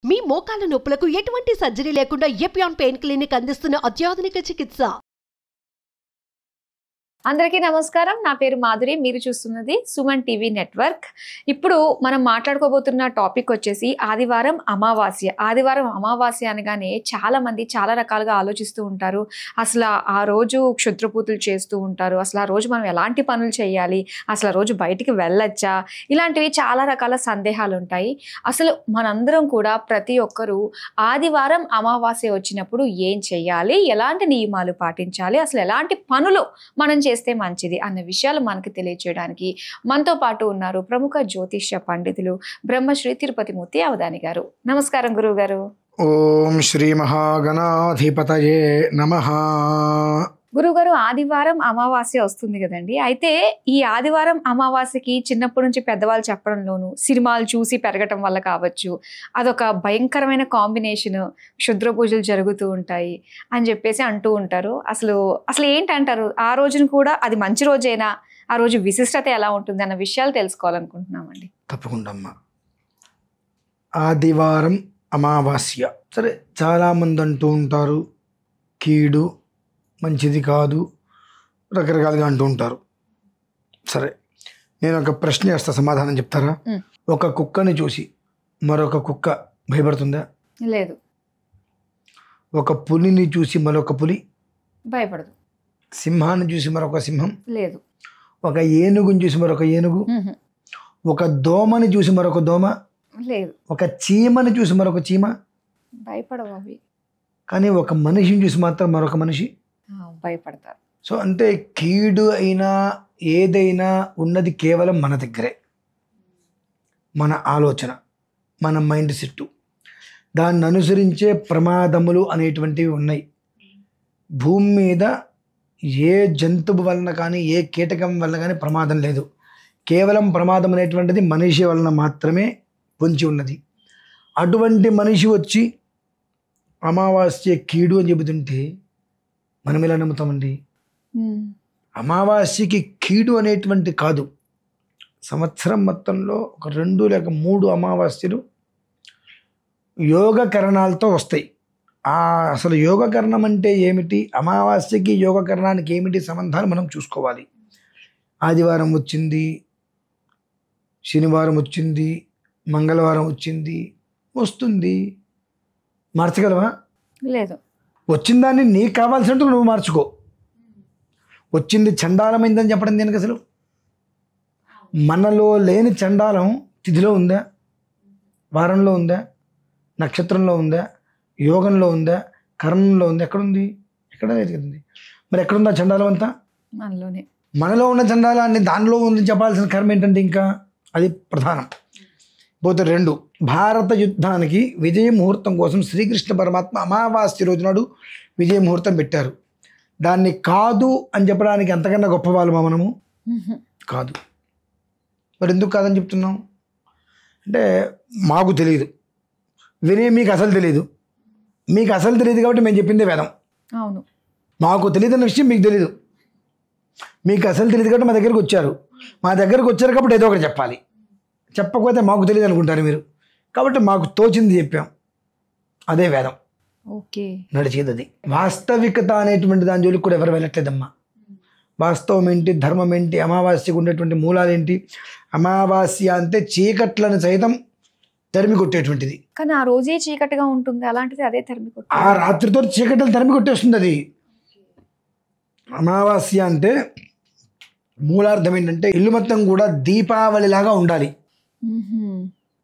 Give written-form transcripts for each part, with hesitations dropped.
మీ మోకాల నొప్పులకు ఎటువంటి సర్జరీ లేకుండా ఎపియాన్ పెయిన్ క్లినిక్ అందిస్తున్న అత్యాధునిక చికిత్స. అందరికీ నమస్కారం. నా పేరు మాధురి. మీరు చూస్తున్నది సుమన్ టీవీ నెట్వర్క్. ఇప్పుడు మనం మాట్లాడుకోబోతున్న టాపిక్ వచ్చేసి ఆదివారం అమావాస్య. ఆదివారం అమావాస్య అనగానే చాలా మంది చాలా రకాలుగా ఆలోచిస్తూ ఉంటారు. అసలు ఆ రోజు క్షుద్రపూతులు చేస్తూ ఉంటారు. అసలు ఆ రోజు మనం ఎలాంటి పనులు చేయాలి, అసలు ఆ రోజు బయటికి వెళ్ళొచ్చా, ఇలాంటివి చాలా రకాల సందేహాలు ఉంటాయి. అసలు మనందరం కూడా ప్రతి ఒక్కరూ ఆదివారం అమావాస్య వచ్చినప్పుడు ఏం చేయాలి, ఎలాంటి నియమాలు పాటించాలి, అసలు ఎలాంటి పనులు మనం చేస్తే మంచిది అన్న విషయాలు మనకు తెలియచేయడానికి మనతో పాటు ఉన్నారు ప్రముఖ జ్యోతిష్య పండితులు బ్రహ్మశ్రీ తిరుపతి మూర్తి అవధాని గారు. నమస్కారం గురువు గారు. ఓం శ్రీ మహాగణాధిపతయే నమః. గురువుగారు, ఆదివారం అమావాస్య వస్తుంది కదండి. అయితే ఈ ఆదివారం అమావాస్యకి చిన్నప్పటి నుంచి పెద్దవాళ్ళు చెప్పడంలోను, సినిమాలు చూసి పెరగటం వల్ల కావచ్చు, అదొక భయంకరమైన కాంబినేషన్, క్షుద్ర పూజలు జరుగుతూ ఉంటాయి అని చెప్పేసి అంటూ ఉంటారు. అసలు ఏంటంటారు? ఆ రోజున కూడా అది మంచి రోజేనా, ఆ రోజు విశిష్టత ఎలా ఉంటుంది అన్న విషయాలు తెలుసుకోవాలనుకుంటున్నామండి. తప్పకుండా అమ్మా. ఆదివారం అమావాస్య, సరే, చాలామంది అంటూ ఉంటారు కీడు, మంచిది కాదు, రకరకాలుగా అంటూ ఉంటారు. సరే, నేను ఒక ప్రశ్న వేస్తా, సమాధానం చెప్తారా? ఒక కుక్కని చూసి మరొక కుక్క భయపడుతుందా? లేదు. ఒక పులిని చూసి మరొక పులి భయపడదు. సింహాన్ని చూసి మరొక సింహం లేదు. ఒక ఏనుగుని చూసి మరొక ఏనుగు, ఒక దోమని చూసి మరొక దోమ లేదు. ఒక చీమని చూసి మరొక చీమ భయపడవు అవి. కానీ ఒక మనిషిని చూసి మాత్రం మరొక మనిషి భయపడతారు. సో అంటే కీడు అయినా ఏదైనా ఉన్నది కేవలం మన దగ్గరే, మన ఆలోచన, మన మైండ్ సెట్. దాన్ని అనుసరించే ప్రమాదములు అనేటువంటివి ఉన్నాయి. భూమి మీద ఏ జంతువు వలన కానీ ఏ కీటకం వలన కానీ ప్రమాదం లేదు. కేవలం ప్రమాదం అనేటువంటిది మనిషి వలన మాత్రమే పొంచి ఉన్నది. అటువంటి మనిషి వచ్చి అమావాస్య కీడు అని చెబుతుంటే మనం ఎలా నమ్ముతామండి? అమావాస్యకి కీడు అనేటువంటి కాదు. సంవత్సరం మొత్తంలో ఒక 2 లేక 3 అమావాస్యలు యోగకరణాలతో వస్తాయి. అసలు యోగకరణం అంటే ఏమిటి, అమావాస్యకి యోగకరణానికి ఏమిటి సంబంధాలు మనం చూసుకోవాలి. ఆదివారం వచ్చింది, శనివారం వచ్చింది, మంగళవారం వచ్చింది, వస్తుంది, మార్చగలవా? లేదు. వచ్చిన దాన్ని నీకు కావాల్సినట్టు నువ్వు మార్చుకో. వచ్చింది చండాలమైందని చెప్పడం దేనికి? అసలు మనలో లేని చండాలం తిథిలో ఉందా, వారంలో ఉందా, నక్షత్రంలో ఉందా, యోగంలో ఉందా, కర్ణంలో ఉందా? ఎక్కడుంది? ఎక్కడ లేదు కదండి. మరి ఎక్కడుందా చండాలం అంతా? మనలోనే. మనలో ఉన్న చండాలాన్ని దానిలో ఉంది చెప్పాల్సిన కర్మ ఏంటంటే ఇంకా అది ప్రధానం. పోతే 2, భారత యుద్ధానికి విజయ ముహూర్తం కోసం శ్రీకృష్ణ పరమాత్మ అమావాస్య రోజు నాడు విజయ ముహూర్తం పెట్టారు. దాన్ని కాదు అని చెప్పడానికి అంతకన్నా గొప్ప వాళ్ళమా మనము? కాదు. మరి ఎందుకు కాదని చెప్తున్నాం అంటే మాకు తెలియదు, వినే మీకు అసలు తెలియదు. మీకు అసలు తెలియదు కాబట్టి మేము చెప్పిందే వేదం. అవును. మాకు తెలియదు అన్న విషయం మీకు తెలియదు. మీకు అసలు తెలియదు కాబట్టి మా దగ్గరకు వచ్చారు. మా దగ్గరకు వచ్చారు కాబట్టి ఏదో ఒకటి చెప్పాలి. చెప్పకపోతే మాకు తెలియదు అనుకుంటారు మీరు. కాబట్టి మాకు తోచింది చెప్పాం, అదే వేదం. ఓకే, నడిచేది అది. వాస్తవికత అనేటువంటి దాని జోలికి కూడా ఎవరు వెళ్ళట్లేదమ్మా. వాస్తవం ఏంటి, ధర్మం ఏంటి, అమావాస్యకు ఉండేటువంటి మూలాలు ఏంటి? అమావాస్య అంటే చీకట్లను సైతం తరిమి కొట్టేటువంటిది. కానీ ఆ రోజే చీకటిగా ఉంటుంది, అలాంటిది అదే తరిమి కొట్టే, ఆ రాత్రితో చీకట్లు తరిమి కొట్టేస్తుంది అది. అమావాస్య అంటే మూలార్థం ఏంటంటే ఇల్లు మొత్తం కూడా దీపావళిలాగా ఉండాలి.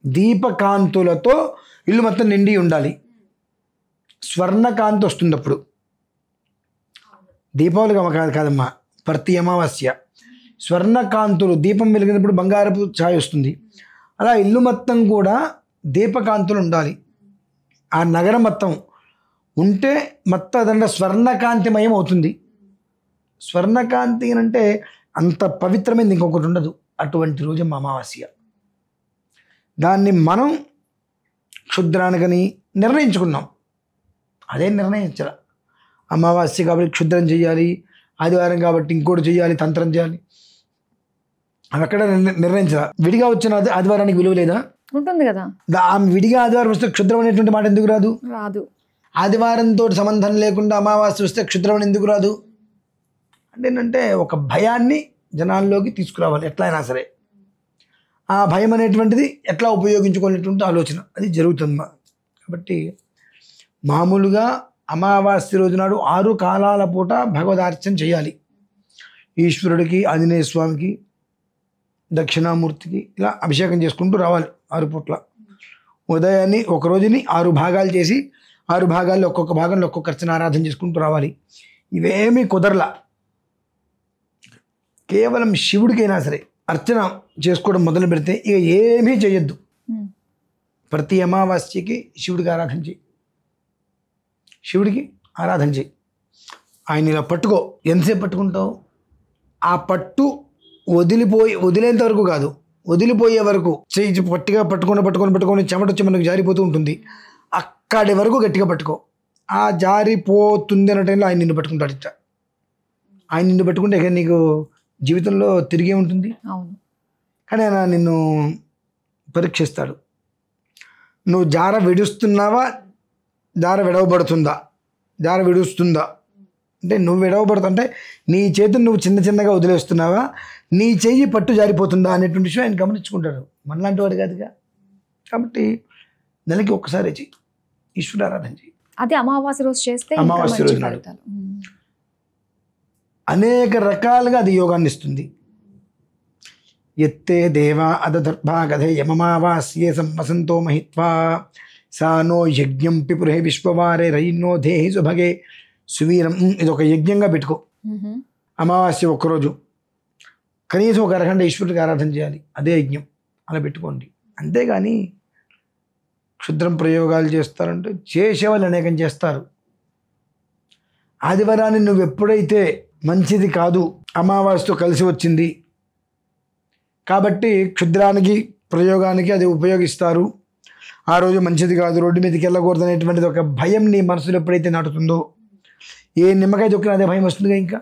దీపకాంతులతో ఇల్లు మొత్తం నిండి ఉండాలి. స్వర్ణకాంతి వస్తుంది అప్పుడు. దీపావళి కాదమ్మా, ప్రతి అమావాస్య స్వర్ణకాంతులు, దీపం వెలిగినప్పుడు బంగారపు ఛాయ వస్తుంది. అలా ఇల్లు మొత్తం కూడా దీపకాంతులు ఉండాలి. ఆ నగరం మొత్తం ఉంటే మొత్తం అదంటే స్వర్ణకాంతిమయం అవుతుంది. స్వర్ణకాంతి అంటే అంత పవిత్రమైనది ఇంకొకటి ఉండదు. అటువంటి రోజు అమావాస్య. దాన్ని మనం క్షుద్రానికని నిర్ణయించుకున్నాం. అదే నిర్ణయించాల. అమావాస్య కాబట్టి క్షుద్రం చేయాలి, ఆదివారం కాబట్టి ఇంకోటి చేయాలి, తంత్రం చేయాలి, అవి అక్కడ నిర్ణయించాల. విడిగా వచ్చిన ఆదివారానికి విలువ లేదా? ఉంటుంది కదా. ఆమె విడిగా ఆదివారం వస్తే క్షుద్రం అనేటువంటి మాట ఎందుకు రాదు? రాదు. ఆదివారంతో సంబంధం లేకుండా అమావాస్య వస్తే క్షుద్రం అని ఎందుకు రాదు అంటే ఏంటంటే ఒక భయాన్ని జనాల్లోకి తీసుకురావాలి ఎట్లయినా సరే. ఆ భయం అనేటువంటిది ఎట్లా ఉపయోగించుకునేటువంటి ఆలోచన అది జరుగుతుంది. కాబట్టి మామూలుగా అమావాస్య రోజు నాడు 6 కాలాల పూట భగవదార్చన చేయాలి. ఈశ్వరుడికి, ఆంజనేయ స్వామికి, దక్షిణామూర్తికి ఇలా అభిషేకం చేసుకుంటూ రావాలి 6 పూట్ల. ఉదయాన్ని ఒక రోజుని 6 భాగాలు చేసి 6 భాగాల్లో ఒక్కొక్క భాగంలో ఒక్కొక్క అర్చన ఆరాధన చేసుకుంటూ రావాలి. ఇవేమీ కుదరలా. కేవలం శివుడికైనా సరే అర్చన చేసుకోవడం మొదలు పెడితే ఇక ఏమీ చేయొద్దు. ప్రతి అమావాస్యకి శివుడికి ఆరాధన చేయి, శివుడికి ఆరాధన చేయి. ఆయన ఇలా పట్టుకో. ఎంతసేపు పట్టుకుంటావు? ఆ పట్టు వదిలేంత వరకు కాదు, వదిలిపోయే వరకు చేయి పట్టిగా పట్టుకొని చెమట వచ్చి మనకు జారిపోతూ ఉంటుంది. అక్కడి వరకు గట్టిగా పట్టుకో. ఆ జారిపోతుంది అన్న టైంలో ఆయన నిన్ను పట్టుకుంటాడు. ఇట్లా ఆయన నిన్ను పట్టుకుంటే ఇక నీకు జీవితంలో తిరిగే ఉంటుంది. అవును. కానీ ఆయన నిన్ను పరీక్షిస్తాడు. నువ్వు జార విడుస్తున్నావా, జార విడవబడుతుందా, జార విడుస్తుందా అంటే నువ్వు విడవబడుతుంటే నీ చేతులు నువ్వు చిన్నగా వదిలేస్తున్నావా, నీ చెయ్యి పట్టు జారిపోతుందా అనేటువంటి విషయం ఆయన గమనించుకుంటాడు. మనలాంటి వాడు కాదుగా. కాబట్టి నెలకి ఒక్కసారి చెయ్యి, ఈశ్వర ఆరాధన చెయ్యి. అది అమావాస్య రోజు చేస్తే అమావాస్య రోజు నాడు అనేక రకాలుగా అది యోగాన్ని ఇస్తుంది. ఎత్తే దేవా అదర్భాగధే యమమావాస్యే సంవసంతో మహిత్వా సానో యజ్ఞం పిపురే విశ్వవారే రైనో దేహి సుభగే సువీరం. ఇది ఒక యజ్ఞంగా పెట్టుకో. అమావాస్య ఒక్కరోజు కనీసం ఒక అరగంట ఈశ్వరుడికి ఆరాధన చేయాలి, అదే యజ్ఞం. అలా పెట్టుకోండి. అంతేగాని క్షుద్రం ప్రయోగాలు చేస్తారంటే చేసేవాళ్ళు అనేకం చేస్తారు. ఆదివారాన్ని నువ్వు ఎప్పుడైతే మంచిది కాదు, అమావాస్యతో కలిసి వచ్చింది కాబట్టి క్షుద్రానికి ప్రయోగానికి అది ఉపయోగిస్తారు, ఆ రోజు మంచిది కాదు, రోడ్డు మీదకి వెళ్ళకూడదు అనేటువంటిది ఒక భయం నీ మనసులో ఎప్పుడైతే నాటుతుందో, ఏ నిమ్మకాయ దొక్కిన అదే భయం వస్తుందిగా. ఇంకా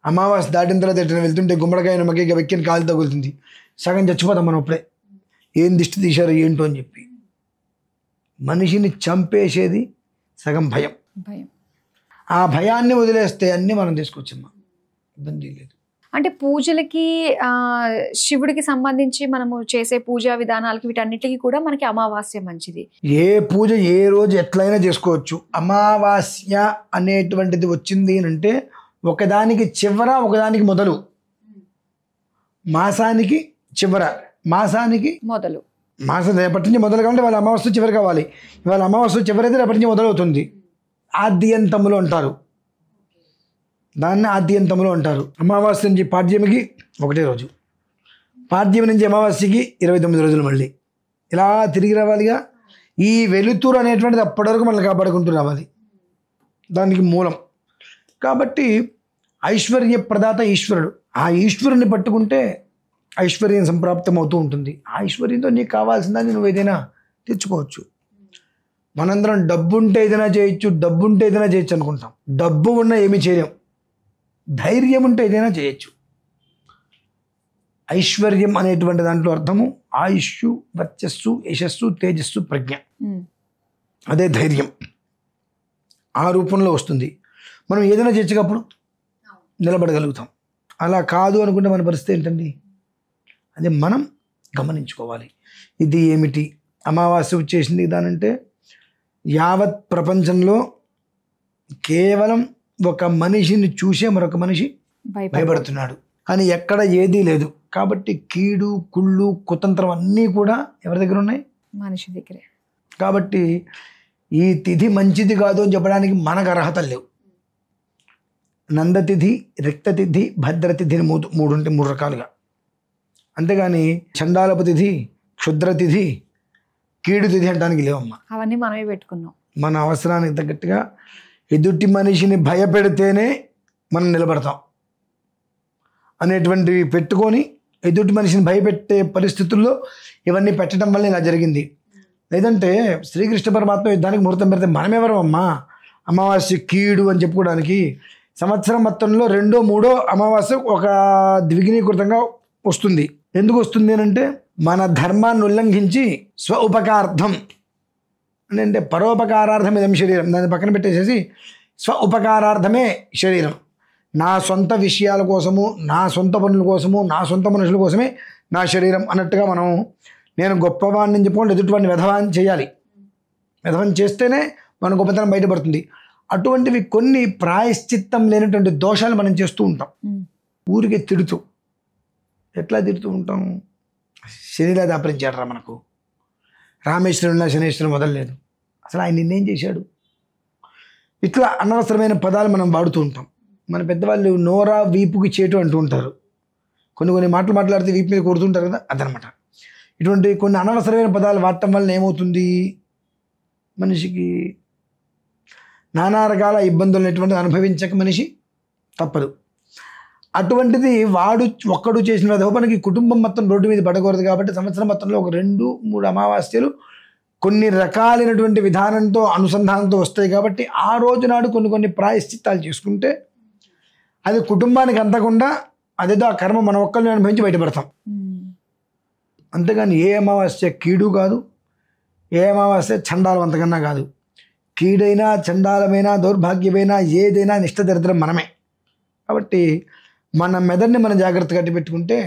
అమావాస్య దాటిన తర్వాత ఎట్లా వెళ్తుంటే గుమ్మడికాయ నిమ్మకాయ వెక్కిన కాలు తగులుతుంది, సగం చచ్చిపోతాం మనం అప్పుడే. ఏం దిష్టి తీశారో ఏంటో అని చెప్పి. మనిషిని చంపేసేది సగం భయం. ఆ భయాన్ని వదిలేస్తే అన్నీ మనం తీసుకొచ్చమ్మా, ఇబ్బంది లేదు. అంటే పూజలకి శివుడికి సంబంధించి మనము చేసే పూజా విధానాలకి వీటన్నిటికీ కూడా మనకి అమావాస్య మంచిది. ఏ పూజ ఏ రోజు ఎట్లయినా చేసుకోవచ్చు. అమావాస్య అనేటువంటిది వచ్చింది అంటే ఒకదానికి చివర ఒకదానికి మొదలు, మాసానికి చివర మాసానికి మొదలు. మాసం రేపటి నుంచి మొదలు కావాలంటే వాళ్ళ అమావాస్య చివరి కావాలి. ఇవాళ అమావాస్య చివరైతే రేపటి నుంచి మొదలవుతుంది. ఆద్యంతములు అంటారు దాన్ని, ఆద్యంతములు అంటారు. అమావాస్య నుంచి పాడ్యమికి ఒకటే రోజు, పాడ్యమి నుంచి అమావాస్యకి 29 రోజులు, మళ్ళీ ఇలా తిరిగి రావాలిగా. ఈ వెలుతురు అనేటువంటిది అప్పటి వరకు మనల్ని కాపాడుకుంటూ రావాలి, దానికి మూలం. కాబట్టి ఐశ్వర్య ప్రదాత ఈశ్వరుడు. ఆ ఈశ్వరుని పట్టుకుంటే ఐశ్వర్యం సంప్రాప్తం అవుతూ ఉంటుంది. ఆ ఐశ్వర్యంతో నీకు కావాల్సిందని నువ్వు ఏదైనా తెచ్చుకోవచ్చు. మనందరం డబ్బు ఉంటే ఏదైనా చేయొచ్చు, డబ్బు ఉంటే ఏదైనా చేయొచ్చు అనుకుంటాం. డబ్బు ఉన్నా ఏమీ చేయలేం. ధైర్యం ఉంటే ఏదైనా చేయొచ్చు. ఐశ్వర్యం అనేటువంటి దాంట్లో అర్థము ఆయుష్, వర్చస్సు, యశస్సు, తేజస్సు, ప్రజ్ఞ. అదే ధైర్యం. ఆ రూపంలో వస్తుంది. మనం ఏదైనా చేర్చకప్పుడు నిలబడగలుగుతాం. అలా కాదు అనుకుంటే మన పరిస్థితి ఏంటండి? అది మనం గమనించుకోవాలి. ఇది ఏమిటి అమావాస్య వచ్చేసింది దానంటే, యావత్ ప్రపంచంలో కేవలం ఒక మనిషిని చూసే మరొక మనిషి భయపడుతున్నాడు, కానీ ఎక్కడ ఏదీ లేదు. కాబట్టి కీడు, కుళ్ళు, కుతంత్రం అన్నీ కూడా ఎవరి దగ్గర ఉన్నాయి? మనిషి దగ్గరే. కాబట్టి ఈ తిథి మంచిది కాదు అని చెప్పడానికి మనకు అర్హతలు లేవు. నందతిథి, రిక్తతిథి, భద్రతిథి అని మూడు ఉంటాయి, 3 రకాలుగా. అంతేగాని చండాలపు తిథి, క్షుద్రతిథి, కీడు తిథి అంటానికి లేవమ్మా. అవన్నీ మనమే పెట్టుకున్నాం. మన అవసరానికి తగ్గట్టుగా ఎదుటి మనిషిని భయపెడితేనే మనం నిలబడతాం అనేటువంటివి పెట్టుకొని, ఎదుటి మనిషిని భయపెట్టే పరిస్థితుల్లో ఇవన్నీ పెట్టడం వల్ల ఇలా జరిగింది. లేదంటే శ్రీకృష్ణ పరమాత్మ యుద్ధానికి ముహూర్తం పెడితే మనమెవరం అమ్మా అమావాస్య కీడు అని చెప్పుకోవడానికి? సంవత్సరం మొత్తంలో 2వ 3వ అమావాస్య ఒక ద్విగుణీకృతంగా వస్తుంది. ఎందుకు వస్తుంది అని అంటే, మన ధర్మాన్ని ఉల్లంఘించి స్వ ఉపకార్థం అంటే పరోపకారార్థం ఇదం శరీరం, దాన్ని పక్కన పెట్టేసేసి స్వ ఉపకారార్థమే శరీరం, నా సొంత విషయాల కోసము, నా సొంత పనుల కోసము, నా సొంత మనుషుల కోసమే నా శరీరం అన్నట్టుగా మనం నేను గొప్పవాడిని చెప్పుకుంటే ఎదుటివాడిని వెధవాన్ని చేయాలి. వెధవాన్ని చేస్తేనే మన గొప్పతనం బయటపడుతుంది. అటువంటివి కొన్ని ప్రాయశ్చిత్తం లేనటువంటి దోషాలు మనం చేస్తూ ఉంటాం. ఊరికే తిడుతూ, ఎట్లా తిడుతూ ఉంటాం? శనిలా దాపరించాడు రా మనకు, రామేశ్వరున్నా శనేశ్వరం వదలలేదు, అసలు ఆయన నిన్నేం చేశాడు, ఇట్లా అనవసరమైన పదాలు మనం వాడుతూ ఉంటాం. మన పెద్దవాళ్ళు నోరా వీపుకి చేటు అంటూ ఉంటారు. కొన్ని మాటలు మాట్లాడితే వీపు మీద కొడుతుంటారు కదా, అదనమాట. ఇటువంటి కొన్ని అనవసరమైన పదాలు వాడటం వల్ల ఏమవుతుంది, మనిషికి నానా రకాల ఇబ్బందులు అనేటువంటి అనుభవించక మనిషి తప్పదు. అటువంటిది వాడు ఒక్కడు చేసిన మనకి కుటుంబం మొత్తం రోడ్డు మీద పడకూడదు. కాబట్టి సంవత్సరం మొత్తంలో ఒక 2-3 అమావాస్యలు కొన్ని రకాలైనటువంటి విధానంతో అనుసంధానంతో వస్తాయి. కాబట్టి ఆ రోజు నాడు కొన్ని ప్రాయశ్చిత్తాలు చేసుకుంటే అది కుటుంబానికి అందకుండా అదేదో ఆ కర్మ మన ఒక్కరిని అనుభవించి బయటపడతాం. అంతేగాని ఏ అమావాస్య కీడు కాదు, ఏ అమావాస్య చండాలవంతకన్నా కాదు. కీడైనా చండాలమైనా దౌర్భాగ్యమైనా ఏదైనా నిష్ట దరిద్రం మనమే. కాబట్టి మన మెదడుని మనం జాగ్రత్తగా పెట్టుకుంటే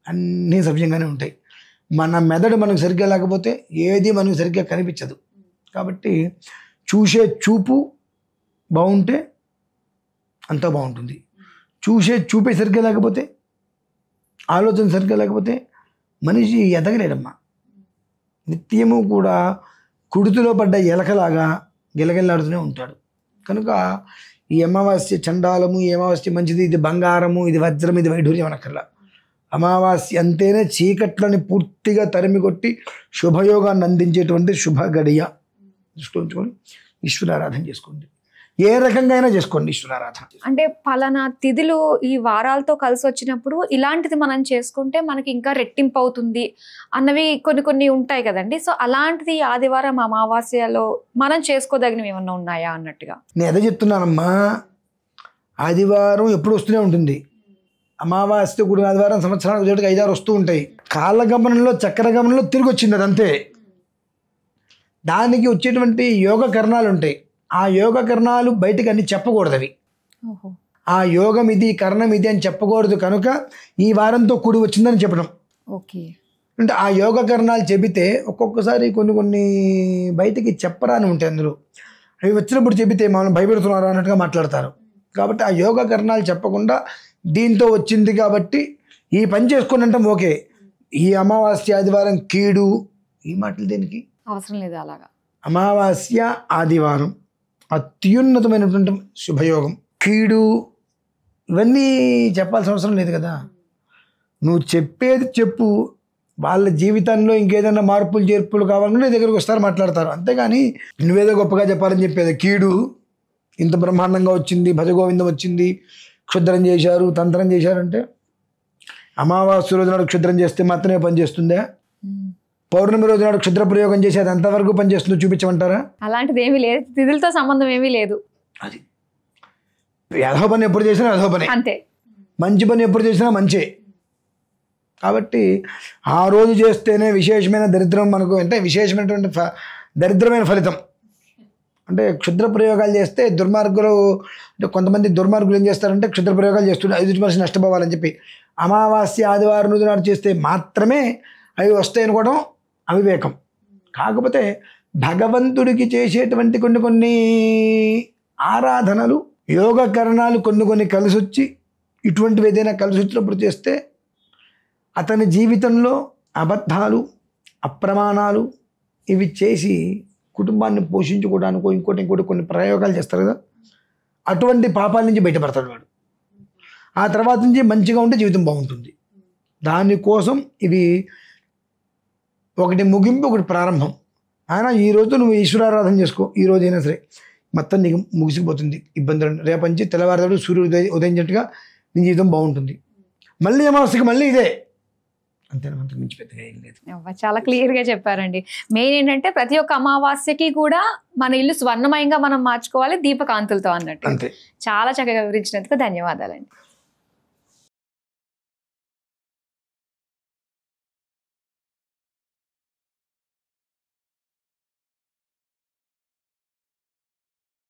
అన్నీ సవ్యంగానే ఉంటాయి. మన మెదడు మనకు సరిగ్గా లేకపోతే ఏది మనకు సరిగ్గా కనిపించదు. కాబట్టి చూసే చూపు బాగుంటే అంతా బాగుంటుంది. చూపే సరిగ్గా లేకపోతే, ఆలోచన సరిగ్గా లేకపోతే మనిషి ఎదగలేడమ్మా. నిత్యము కూడా కుడితిలో పడ్డ ఎలకలాగా గిలగిల్లాడుతూనే ఉంటాడు. కనుక ఈ అమావాస్య చండాలము, ఈ అమావాస్య మంచిది, ఇది బంగారము, ఇది వజ్రం, ఇది వైఢూర్యం అనక్కర్లా. అమావాస్య అంటేనే చీకట్లని పూర్తిగా తరిమి కొట్టి శుభయోగాన్ని అందించేటువంటి శుభ గడియ. దృష్టిలో ఉంచుకొని ఈశ్వరారాధన చేసుకోండి. ఏ రకంగా అయినా చేసుకోండి ఈశ్వరారాధన. అంటే పలానా తిథులు ఈ వారాలతో కలిసి వచ్చినప్పుడు ఇలాంటిది మనం చేసుకుంటే మనకి ఇంకా రెట్టింపు అవుతుంది అన్నవి కొన్ని ఉంటాయి కదండి. సో అలాంటిది ఆదివారం అమావాస్యలో మనం చేసుకోదగినవి ఏమన్నా ఉన్నాయా అన్నట్టుగా నేను అదే చెప్తున్నానమ్మా. ఆదివారం ఎప్పుడు వస్తూనే ఉంటుంది. అమావాస్య కూడా ఆదివారం సంవత్సరానికి 5-6 వస్తూ ఉంటాయి. కాలగమనంలో చక్రగమనంలో తిరిగి వచ్చింది, అదంతే. దానికి వచ్చేటువంటి యోగ కరణాలు ఉంటాయి. ఆ యోగ కరణాలు బయటకు అన్ని చెప్పకూడదు. అవి ఆ యోగం ఇది, కరణం ఇది అని చెప్పకూడదు. కనుక ఈ వారంతో కూడి వచ్చిందని చెప్పడం. ఓకే. అంటే ఆ యోగ కరణాలు చెబితే ఒక్కొక్కసారి కొన్ని బయటికి చెప్పరాని ఉంటాయి. అందులో అవి వచ్చినప్పుడు చెబితే మనం భయపెడుతున్నారు అన్నట్టుగా మాట్లాడతారు. కాబట్టి ఆ యోగ కరణాలు చెప్పకుండా దీంతో వచ్చింది కాబట్టి ఈ పని చేసుకుని అంటాం. ఓకే, ఈ అమావాస్య ఆదివారం కీడు, ఈ మాటలు దేనికి అవసరం లేదు. అలాగా అమావాస్య ఆదివారం అత్యున్నతమైనటువంటి శుభయోగం. కీడు ఇవన్నీ చెప్పాల్సిన అవసరం లేదు కదా. నువ్వు చెప్పేది చెప్పు. వాళ్ళ జీవితంలో ఇంకేదైనా మార్పులు చేర్పులు కావాలంటే నీ దగ్గరకు వస్తారు, మాట్లాడతారు. అంతేగాని నువ్వేదో గొప్పగా చెప్పాలని చెప్పేది. కీడు ఇంత బ్రహ్మాండంగా వచ్చింది, భజగోవిందం వచ్చింది, క్షుద్రం చేశారు, తంత్రం చేశారంటే అమావాస్య రోజు నాడు క్షుద్రం చేస్తే మాత్రమే పనిచేస్తుందా? పౌర్ణమి రోజు నాడు క్షుద్ర ప్రయోగం చేసి అది ఎంతవరకు పనిచేస్తుందో చూపించమంటారా? అలాంటిది ఏమీ లేదు. తిథులతో సంబంధం ఏమీ లేదు. అది అధో పని ఎప్పుడు చేసినా అధో పని, అంతే. మంచి పని ఎప్పుడు చేసినా మంచి. కాబట్టి ఆ రోజు చేస్తేనే విశేషమైన దరిద్రం మనకు, అంటే విశేషమైనటువంటి దరిద్రమైన ఫలితం. అంటే క్షుద్ర ప్రయోగాలు చేస్తే దుర్మార్గులు, అంటే కొంతమంది దుర్మార్గులు ఏం చేస్తారంటే క్షుద్ర ప్రయోగాలు చేస్తుంటే ఎదుటి మనిషి నష్టపోవాలని చెప్పి అమావాస్య ఆదివారం రోజు నాడు చేస్తే మాత్రమే అవి వస్తాయి అనుకోవడం అవివేకం. కాకపోతే భగవంతుడికి చేసేటువంటి కొన్ని ఆరాధనలు, యోగకరణాలు కొన్ని కలిసి వచ్చి, ఇటువంటివి ఏదైనా కలిసి వచ్చినప్పుడు చేస్తే అతని జీవితంలో అబద్ధాలు, అప్రమాణాలు ఇవి చేసి కుటుంబాన్ని పోషించుకోవడానికి ఇంకోటి కొన్ని ప్రయోగాలు చేస్తారు కదా, అటువంటి పాపాల నుంచి బయటపడతాడు వాడు. ఆ తర్వాత నుంచి మంచిగా ఉంటే జీవితం బాగుంటుంది. దానికోసం ఇవి ఒకటి ముగింపు, ఒకటి ప్రారంభం. ఆయన ఈరోజు నువ్వు ఈశ్వరారాధన చేసుకో, ఈ రోజైనా సరే మొత్తం నీకు ముగిసిపోతుంది ఇబ్బందులు. రేపంచి తెల్లవారుదాడు సూర్యుడు ఉదయించినట్టుగా నీ జీవితం బాగుంటుంది. మళ్ళీ అమావాస్యకి మళ్ళీ ఇదే, అంతేనా, అంతకు మించి పెద్దగా ఏం లేదు. చాలా క్లియర్గా చెప్పారండి. మెయిన్ ఏంటంటే ప్రతి ఒక్క అమావాస్యకి కూడా మన ఇల్లు స్వర్ణమయంగా మనం మార్చుకోవాలి దీపకాంతులతో అన్నట్టు. అంతే. చాలా చక్కగా వివరించినందుకు ధన్యవాదాలండి.